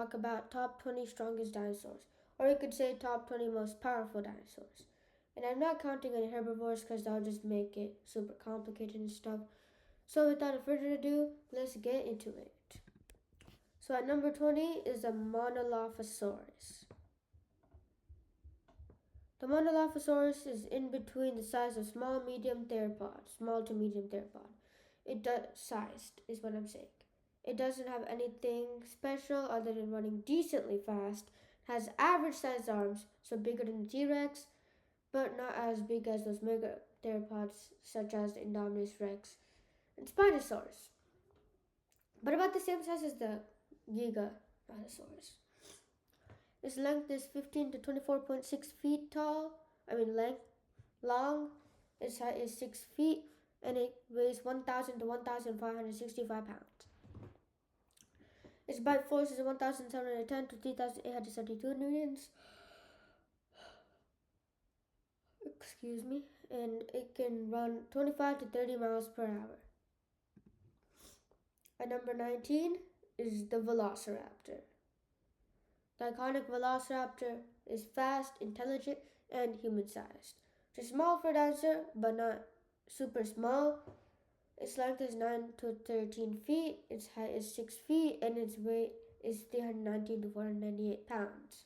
talk about top 20 strongest dinosaurs, or you could say top 20 most powerful dinosaurs. And I'm not counting any herbivores because that'll just make it super complicated and stuff. So without further ado, let's get into it. So at number 20 is the Monolophosaurus. The Monolophosaurus is in between the size of small to medium theropod. Sized is what I'm saying. It doesn't have anything special other than running decently fast. It has average sized arms, so bigger than the T-Rex, but not as big as those mega theropods such as the Indominus Rex and Spinosaurus, but about the same size as the Giganotosaurus. Its length is 15 to 24.6 feet long. Its height is 6 feet, and it weighs 1,000 to 1,565 pounds. Its bite force is 1,710 to 3,872 newtons. Excuse me. And it can run 25 to 30 miles per hour. At number 19 is the Velociraptor. The iconic Velociraptor is fast, intelligent, and human-sized. It's small for a dinosaur, but not super small. Its length is 9 to 13 feet, its height is 6 feet, and its weight is 319 to 498 pounds.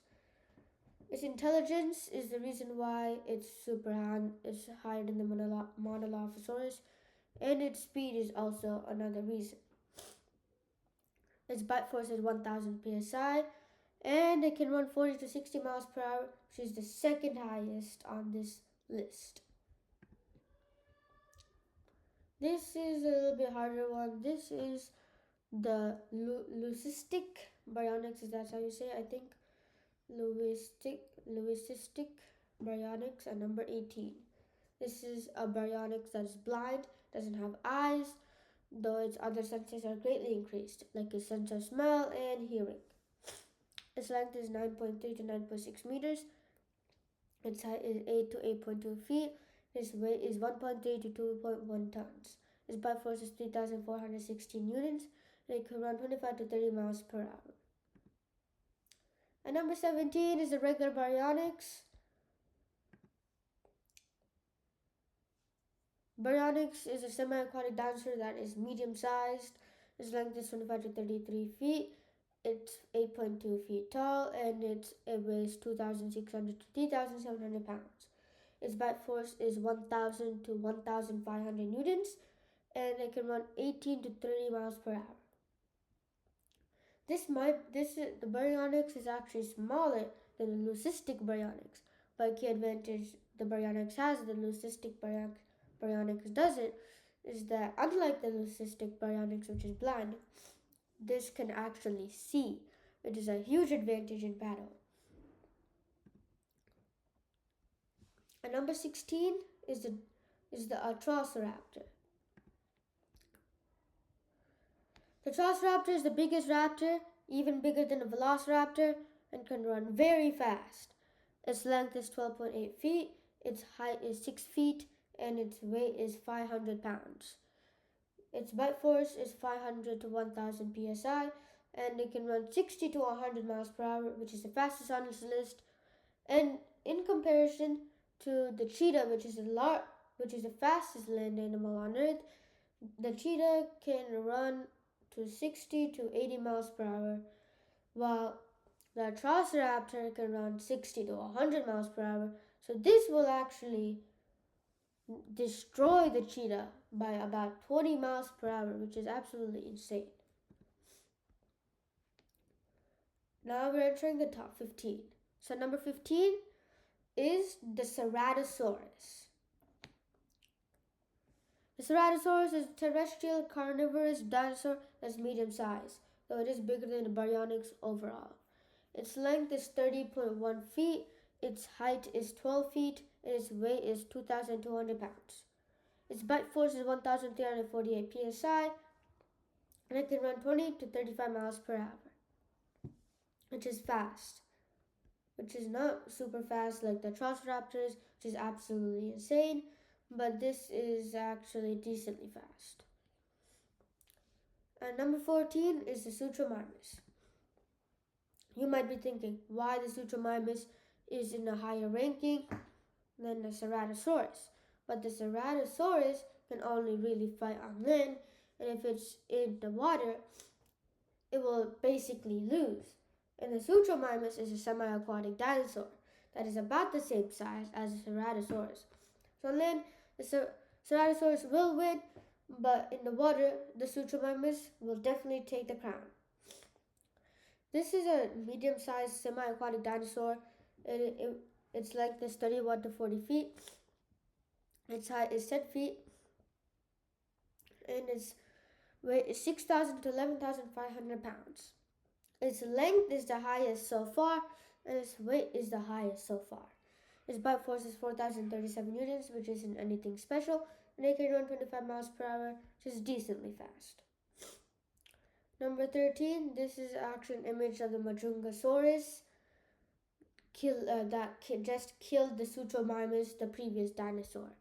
Its intelligence is the reason why it's higher than the Monolophosaurus, and its speed is also another reason. Its bite force is 1,000 psi, and it can run 40 to 60 miles per hour, which is the second highest on this list. This is a little bit harder one. This is the leucistic baryonyx, is that how you say it? I think leucistic baryonyx at number 18. This is a baryonyx that is blind, doesn't have eyes, though its other senses are greatly increased, like its sense of smell and hearing. Its length is 9.3 to 9.6 meters. Its height is 8 to 8.2 feet. Its weight is 1.3 to 2.1 tons. Its bite force is 3,416 newtons, and it can run 25 to 30 miles per hour. At number 17 is the regular baryonyx. Baryonyx is a semi-aquatic dinosaur that is medium-sized. Its length is 25 to 33 feet. It's 8.2 feet tall, and it weighs 2,600 to 3,700 pounds. Its bite force is 1,000 to 1,500 newtons, and it can run 18 to 30 miles per hour. The baryonyx is actually smaller than the leucistic baryonyx, but a key advantage the baryonyx has the leucistic baryonyx doesn't is that unlike the leucistic baryonyx, which is blind, this can actually see, which is a huge advantage in battle. And number 16 is the Atrociraptor. The Atrociraptor is the biggest raptor, even bigger than the Velociraptor, and can run very fast. Its length is 12.8 feet, its height is 6 feet, and its weight is 500 pounds. Its bite force is 500 to 1,000 psi, and it can run 60 to 100 miles per hour, which is the fastest on this list. And in comparison to the cheetah, which is the fastest land animal on Earth, the cheetah can run to 60 to 80 miles per hour, while the Atrociraptor can run 60 to 100 miles per hour. So this will actually destroy the cheetah by about 20 miles per hour, which is absolutely insane. Now we're entering the top 15. So number 15 is the Ceratosaurus. The Ceratosaurus is a terrestrial carnivorous dinosaur that's medium sized, though it is bigger than the baryonyx overall. Its length is 30.1 feet, its height is 12 feet, and its weight is 2,200 pounds. Its bite force is 1,348 psi, and it can run 20 to 35 miles per hour, which is fast. Which is not super fast like the Velociraptors, which is absolutely insane, but this is actually decently fast. And number 14 is the Suchomimus. You might be thinking why the Suchomimus is in a higher ranking than the Ceratosaurus. But the Ceratosaurus can only really fight on land, and if it's in the water, it will basically lose. And the Suchomimus is a semi-aquatic dinosaur that is about the same size as the Ceratosaurus. So on land, the Ceratosaurus will win, but in the water, the Suchomimus will definitely take the crown. This is a medium-sized semi-aquatic dinosaur. Its length is 31 to 40 feet. Its height is 10 feet. And its weight is 6,000 to 11,500 pounds. Its length is the highest so far, and its weight is the highest so far. Its bite force is 4,037 newtons, which isn't anything special, and it can run 25 miles per hour, which is decently fast. Number 13, this is actually an image of the Majungasaurus that just killed the Suchomimus, the previous dinosaur.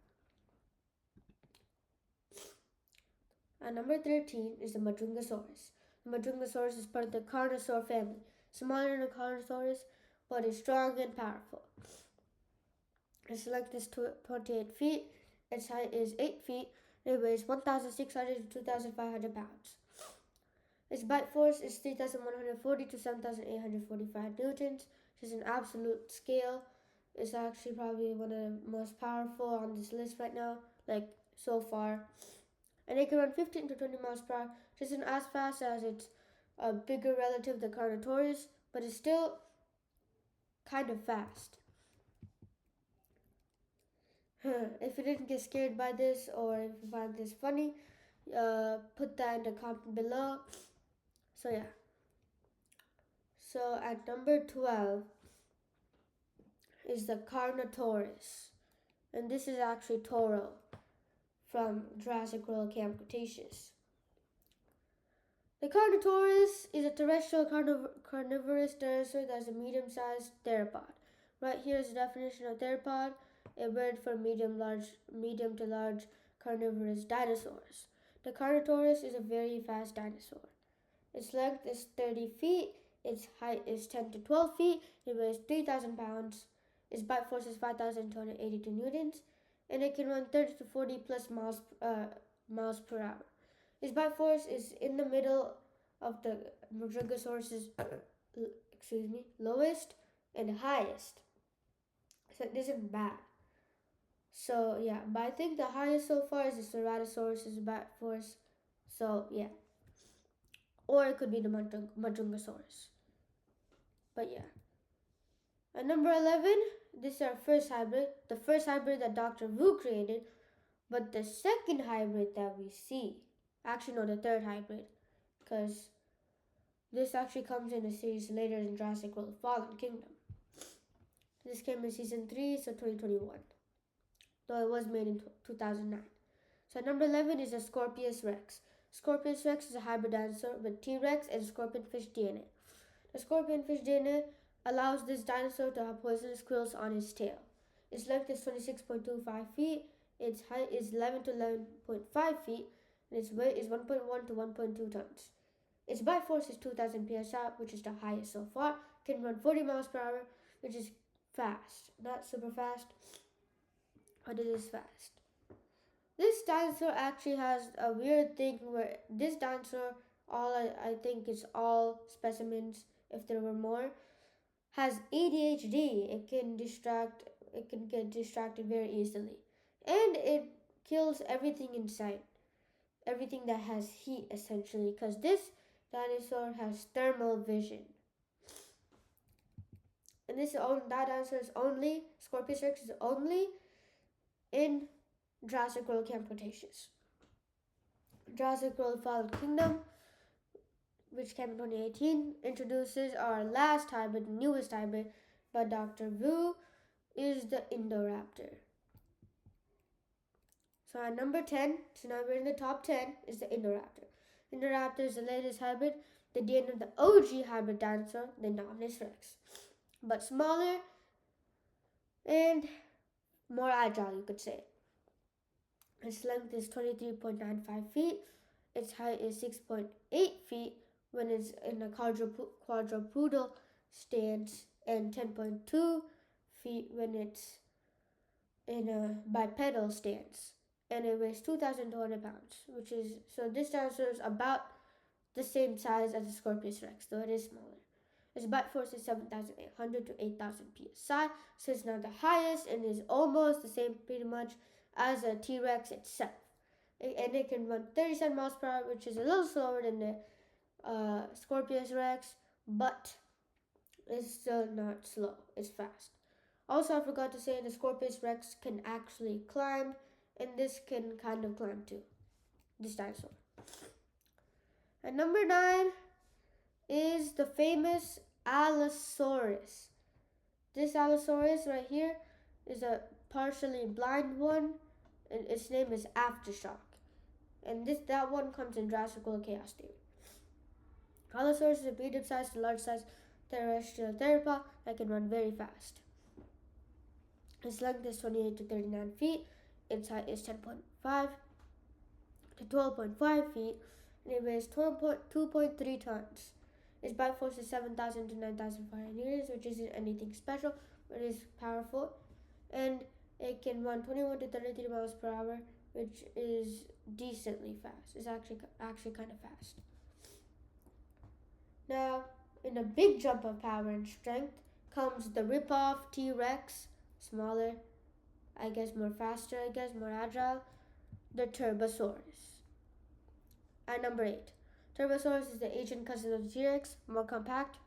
And number 13 is the Majungasaurus. The Majungasaurus is part of the Carnosaur family, smaller than the Carnosaurus, but is strong and powerful. Its length is 28 feet, its height is 8 feet, and it weighs 1,600 to 2,500 pounds. Its bite force is 3,140 to 7,845 newtons, which is an absolute scale. It's actually probably one of the most powerful on this list right now, like so far. And it can run 15 to 20 miles per hour, which isn't as fast as its bigger relative, the Carnotaurus, but it's still kind of fast. If you didn't get scared by this, or if you find this funny, put that in the comment below. So yeah. So at number 12 is the Carnotaurus. And this is actually Toro from Jurassic World Camp Cretaceous. The Carnotaurus is a terrestrial carnivorous dinosaur that is a medium-sized theropod. Right here is the definition of theropod, a word for medium to large carnivorous dinosaurs. The Carnotaurus is a very fast dinosaur. Its length is 30 feet, its height is 10 to 12 feet, it weighs 3,000 pounds, its bite force is 5,282 newtons, and it can run 30 to 40 plus miles per hour. Its bite force is in the middle of the Majungasaurus's lowest and highest. So it isn't bad. So yeah, but I think the highest so far is the Ceratosaurus's bite force. So yeah. Or it could be the Majungasaurus. But yeah. At number 11, this is our first hybrid. The first hybrid that Dr. Wu created, but the second hybrid that we see. Actually, no, the third hybrid. Because this actually comes in a series later in Jurassic World Fallen Kingdom. This came in season 3, so 2021. Though it was made in 2009. So number 11 is the Scorpius rex. Scorpius rex is a hybrid dinosaur with T-Rex and scorpionfish DNA. The scorpionfish DNA allows this dinosaur to have poisonous quills on its tail. Its length is 26.25 feet, its height is 11 to 11.5 feet, and its weight is 1.1 to 1.2 tons. Its bite force is 2,000 psi, which is the highest so far. It can run 40 miles per hour, which is fast. Not super fast, but it is fast. This dinosaur actually has a weird thing where this dinosaur, I think it's all specimens, if there were more, has ADHD. It can get distracted very easily. And it kills everything in sight. Everything that has heat, essentially, because this dinosaur has thermal vision. And that dinosaur is only, Scorpius rex is only in Jurassic World Camp Cretaceous. Jurassic World Fallen Kingdom, which came in 2018, introduces our last hybrid, newest hybrid, by Dr. Wu, is the Indoraptor. So at number 10, so now we're in the top 10, is the Indoraptor. Indoraptor is the latest hybrid, the DNA of the OG hybrid dinosaur, the Indominus rex. But smaller and more agile, you could say. Its length is 23.95 feet. Its height is 6.8 feet when it's in a quadrupedal stance and 10.2 feet when it's in a bipedal stance. And it weighs 2,200 pounds, which is, so this dinosaur is about the same size as the Scorpius Rex, though it is smaller. Its bite force is 7,800 to 8,000 psi, so it's not the highest and is almost the same pretty much as a T-Rex itself. And it can run 37 miles per hour, which is a little slower than the Scorpius Rex, but it's still not slow, it's fast. Also, I forgot to say the Scorpius Rex can actually climb, and this can kind of climb too, this dinosaur. And number 9 is the famous Allosaurus. This Allosaurus right here is a partially blind one, and its name is Aftershock. And that one comes in Jurassic World Chaos Theory. Allosaurus is a medium-sized to large-sized terrestrial theropod that can run very fast. Its length is 28 to 39 feet. Its height is 10.5 to 12.5 feet, and it weighs 2.3 tons. Its bite force is 7,000 to 9,500 newtons, which isn't anything special, but it is powerful. And it can run 21 to 33 miles per hour, which is decently fast. It's actually kind of fast. Now, in a big jump of power and strength comes the rip-off T-Rex, smaller, more faster, more agile, the Turbosaurus. At number 8, Turbosaurus is the Asian cousin of the T-Rex, more compact,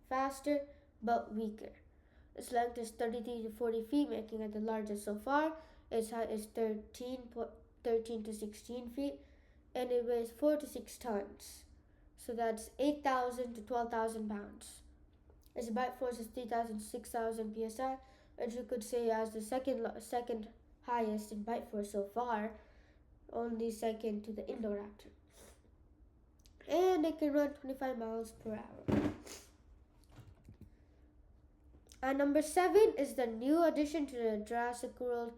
faster, but weaker. Its length is 33 to 40 feet, making it the largest so far. Its height is 13 to 16 feet, and it weighs 4 to 6 tons. So that's 8,000 to 12,000 pounds. Its bite force is 3,000 to 6,000 psi, which you could say as the second highest in bite force so far, only second to the Indoraptor. And it can run 25 miles per hour. And number 7 is the new addition to the Jurassic World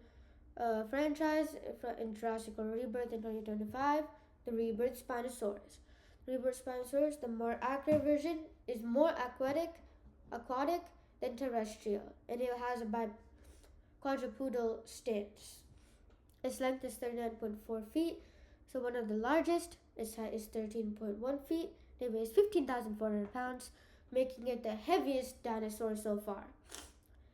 franchise in Jurassic World Rebirth in 2025, the Rebirth Spinosaurus. Rebirth Spinosaurus, the more accurate version, is more aquatic than terrestrial, and it has a quadrupedal stance. Its length is 39.4 feet, so one of the largest. Its height is 13.1 feet. It weighs 15,400 pounds, making it the heaviest dinosaur so far.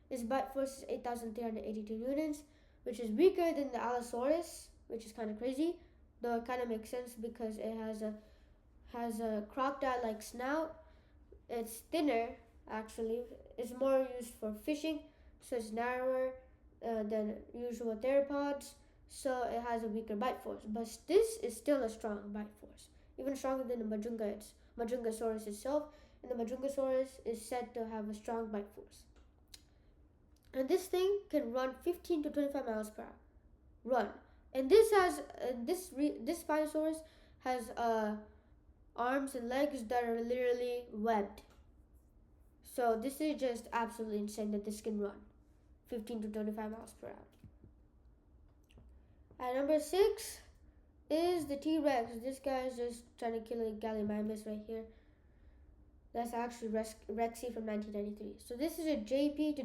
Its bite force is 8,382 newtons, which is weaker than the Allosaurus, which is kind of crazy, though it kind of makes sense because it has a crocodile-like snout. It's thinner, actually. It's more used for fishing, so it's narrower than usual theropods, so it has a weaker bite force. But this is still a strong bite force, even stronger than the Majungasaurus itself, and the Majungasaurus is said to have a strong bite force. And this thing can run 15 to 25 miles per hour. Run. And this Spinosaurus has arms and legs that are literally webbed. So this is just absolutely insane that this can run 15 to 25 miles per hour. At number 6 is the T-Rex. This guy is just trying to kill a Gallimimus right here. That's actually Rexy from 1993. So this is a JP to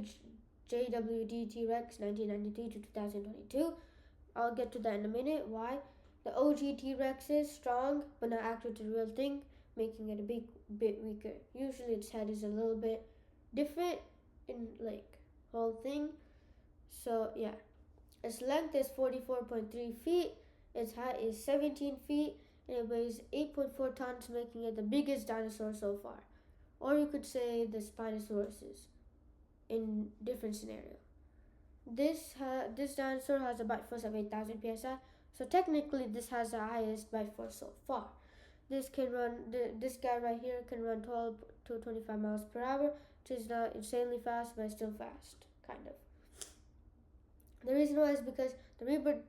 JWD T-Rex 1993 to 2022. I'll get to that in a minute. Why? The OG T-Rex is strong, but not accurate to the real thing, making it a bit weaker. Usually its head is a little bit different in whole thing. So yeah. Its length is 44.3 feet. Its height is 17 feet, and it weighs 8.4 tons, making it the biggest dinosaur so far. Or you could say the Spinosauruses in different scenario. This dinosaur has a bite force of 8,000 psi, so technically this has the highest bite force so far. This guy right here can run 12 to 25 miles per hour, which is not insanely fast, but still fast, kind of. The reason why is because the Rebirth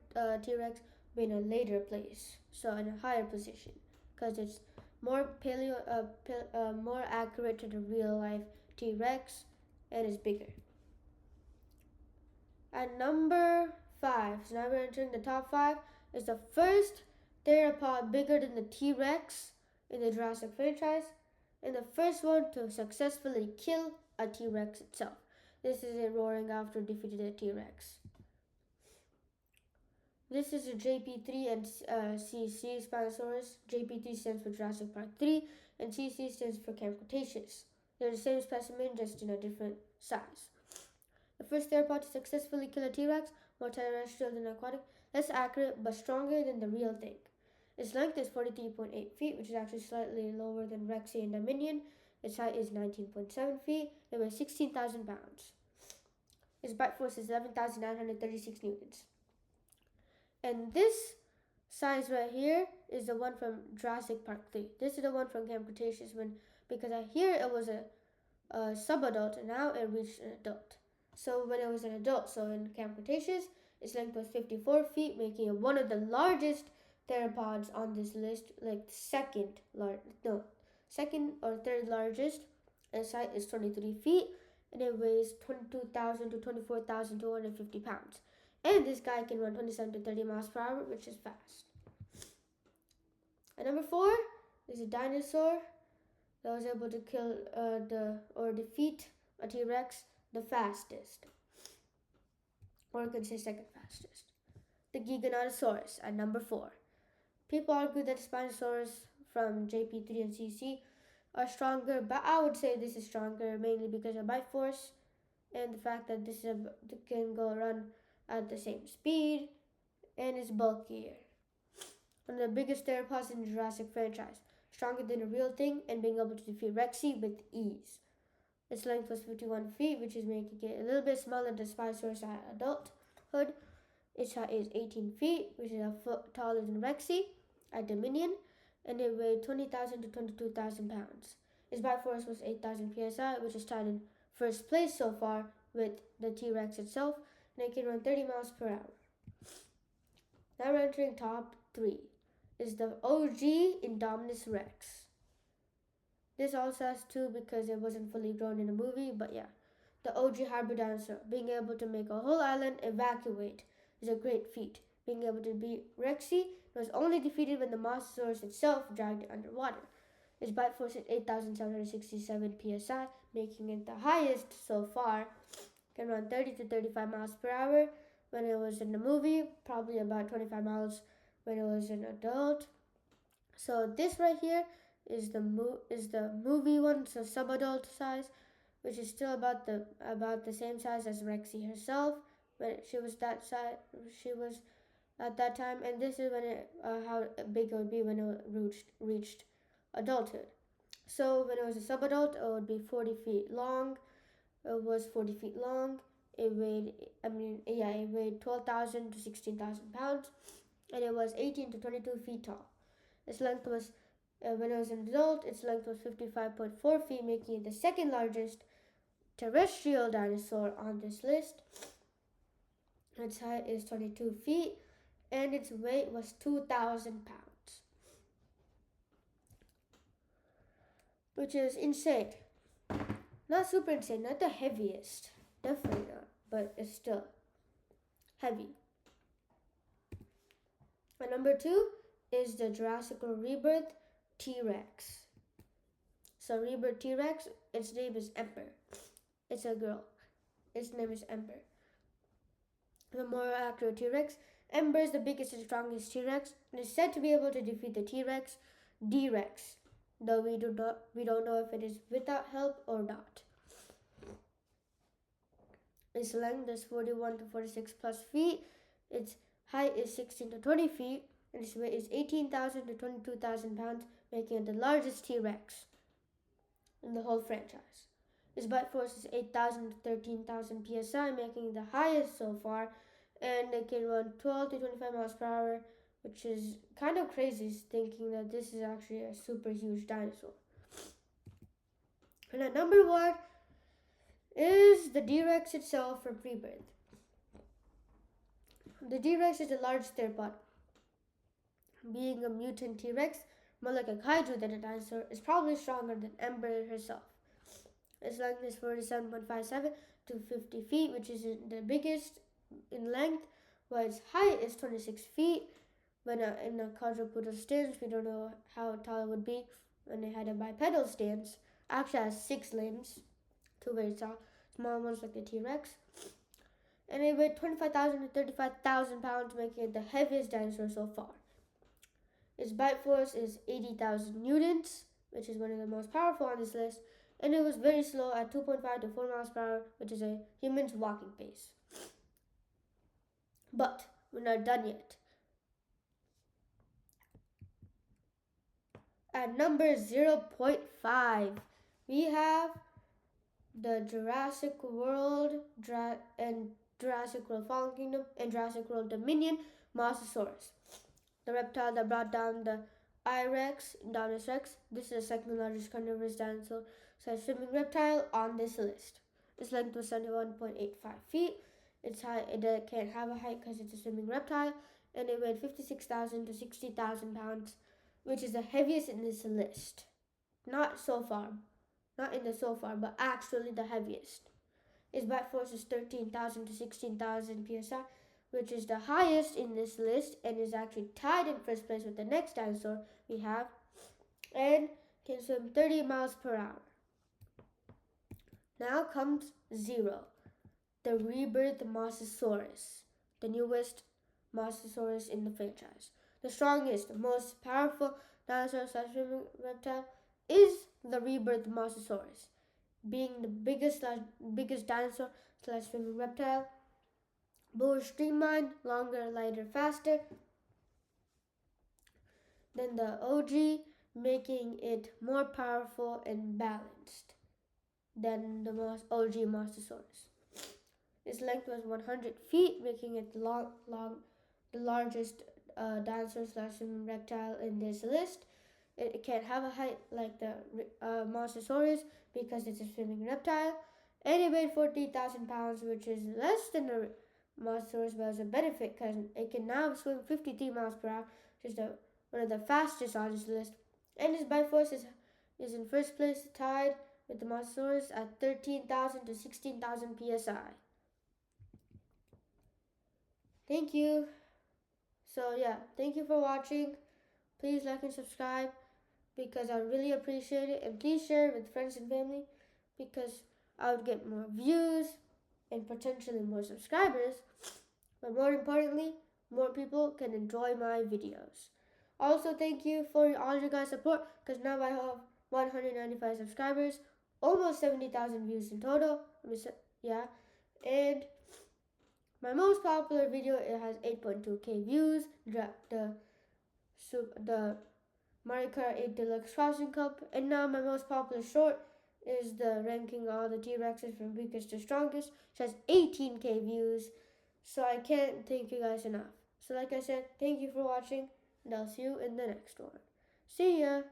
T-Rex been in a later place, so in a higher position, because it's more more accurate to the real life T-Rex, and is bigger. At number 5, so now we're entering the top 5, is the first theropod bigger than the T-Rex in the Jurassic franchise. and the first one to successfully kill a T-Rex itself. This is it roaring after defeated a T-Rex. This is a JP3 and CC Spinosaurus. JP3 stands for Jurassic Park 3 and CC stands for Camp Cretaceous. They're the same specimen, just in a different size. The first theropod to successfully kill a T-Rex, more terrestrial than aquatic, less accurate but stronger than the real thing. Its length is 43.8 feet, which is actually slightly lower than Rexy and Dominion. Its height is 19.7 feet. It weighs 16,000 pounds. Its bite force is 11,936 newtons. And this size right here is the one from Jurassic Park 3. This is the one from Camp Cretaceous because here it was a subadult and now it reached an adult. So when it was an adult, so in Camp Cretaceous, its length was 54 feet, making it one of the largest theropods on this list, like second or third largest. Its height is 23 feet and it weighs 22,000 to 24,250 pounds. And this guy can run 27 to 30 miles per hour, which is fast. And number 4 is a dinosaur that was able to kill defeat a T-Rex the fastest. Or you can say second fastest. The Giganotosaurus at number 4. People argue that the Spinosaurus from JP3 and CC are stronger, but I would say this is stronger mainly because of bite force and the fact that this can run at the same speed and is bulkier. One of the biggest theropods in the Jurassic franchise, stronger than a real thing and being able to defeat Rexy with ease. Its length was 51 feet, which is making it a little bit smaller than Spinosaurus at adulthood. Its height is 18 feet, which is a foot taller than Rexy at Dominion, and it weighed 20,000 to 22,000 pounds. Its bite force was 8,000 psi, which is tied in first place so far with the T-Rex itself, and it can run 30 miles per hour. Now we're entering top 3. Is the OG Indominus Rex. This also has 2 because it wasn't fully grown in the movie, but yeah. The OG hybrid dinosaur, being able to make a whole island evacuate is a great feat. Being able to beat Rexy was only defeated when the Mosasaurus itself dragged it underwater. Its bite force is 8,767 psi, making it the highest so far. Can run 30 to 35 miles per hour when it was in the movie, probably about 25 miles when it was an adult. So this right here is the movie one, so subadult size, which is still about the same size as Rexy herself, but she was at that time, and this is when how big it would be when it reached adulthood. So when it was a subadult, it would be 40 feet long. It was 40 feet long. It weighed 12,000 to 16,000 pounds, and it was 18 to 22 feet tall. Its length was, when it was an adult, its length was 55.4 feet, making it the second largest terrestrial dinosaur on this list. Its height is 22 feet, and its weight was 2,000 pounds, which is insane. Not super insane, not the heaviest, definitely not, but it's still heavy. And number 2 is the Jurassic Rebirth T-Rex. So Rebirth T-Rex, its name is Ember. It's a girl. Its name is Ember. The more accurate T-Rex, Ember is the biggest and strongest T-Rex and is said to be able to defeat the T-Rex D-Rex, though we don't know if it is without help or not. Its length is 41 to 46 plus feet. Its height is 16 to 20 feet. And its weight is 18,000 to 22,000 pounds, making it the largest T-Rex in the whole franchise. Its bite force is 8,000 to 13,000 psi, making it the highest so far, and it can run 12 to 25 miles per hour, which is kind of crazy thinking that this is actually a super huge dinosaur. And at number 1 is the D-Rex itself from Rebirth. The D-Rex is the largest theropod. Being a mutant T-Rex, more like a kaiju than a dinosaur, is probably stronger than Ember herself. Its length is 47.57 to 50 feet, which is the biggest in length, while its height is 26 feet. When in a quadrupedal stance, we don't know how tall it would be, when it had a bipedal stance. Actually has 6 limbs, 2 very small ones like the T-Rex. And it weighed 25,000 to 35,000 pounds, making it the heaviest dinosaur so far. Its bite force is 80,000 newtons, which is one of the most powerful on this list, and it was very slow at 2.5 to 4 miles per hour, which is a human's walking pace. But we're not done yet. At number 0.5, we have the Jurassic World and Jurassic World Fallen Kingdom and Jurassic World Dominion Mosasaurus, the reptile that brought down the I-Rex, Indominus Rex. This is the second largest carnivorous dinosaur swimming reptile on this list. Its length was 71.85 feet. Its height, it can't have a height because it's a swimming reptile, and it weighed 56,000 to 60,000 pounds, which is the heaviest in this list. Not in the so far, but actually the heaviest. Its bite force is 13,000 to 16,000 psi, which is the highest in this list and is actually tied in first place with the next dinosaur we have, and can swim 30 miles per hour. Now comes 0, the rebirth Mosasaurus, the newest Mosasaurus in the franchise. The strongest, most powerful dinosaur/swimming reptile is the rebirth Mosasaurus, being the biggest dinosaur/swimming reptile. More streamlined, longer, lighter, faster than the OG, making it more powerful and balanced than the OG Mosasaurus. Its length was 100 feet, making it the largest dinosaur/swimming reptile in this list. It can't have a height like the Mosasaurus because it's a swimming reptile. And it weighed 40,000 pounds, which is less than the Mosasaurus, but it's a benefit because it can now swim 53 miles per hour, which is one of the fastest on this list. And its bite force is in first place, tied with the Mosasaurus at 13,000 to 16,000 psi. Thank you. So yeah, thank you for watching. Please like and subscribe because I really appreciate it, and please share it with friends and family because I would get more views and potentially more subscribers, but more importantly, more people can enjoy my videos. Also, thank you for all your guys' support because now I have 195 subscribers, almost 70,000 views in total. Yeah, and my most popular video, it has 8.2k views. The Mario Kart 8 Deluxe Crossing Cup, and now my most popular short is the ranking all the T-Rexes from weakest to strongest, which has 18k views. So I can't thank you guys enough. So like I said, thank you for watching, and I'll see you in the next one. See ya!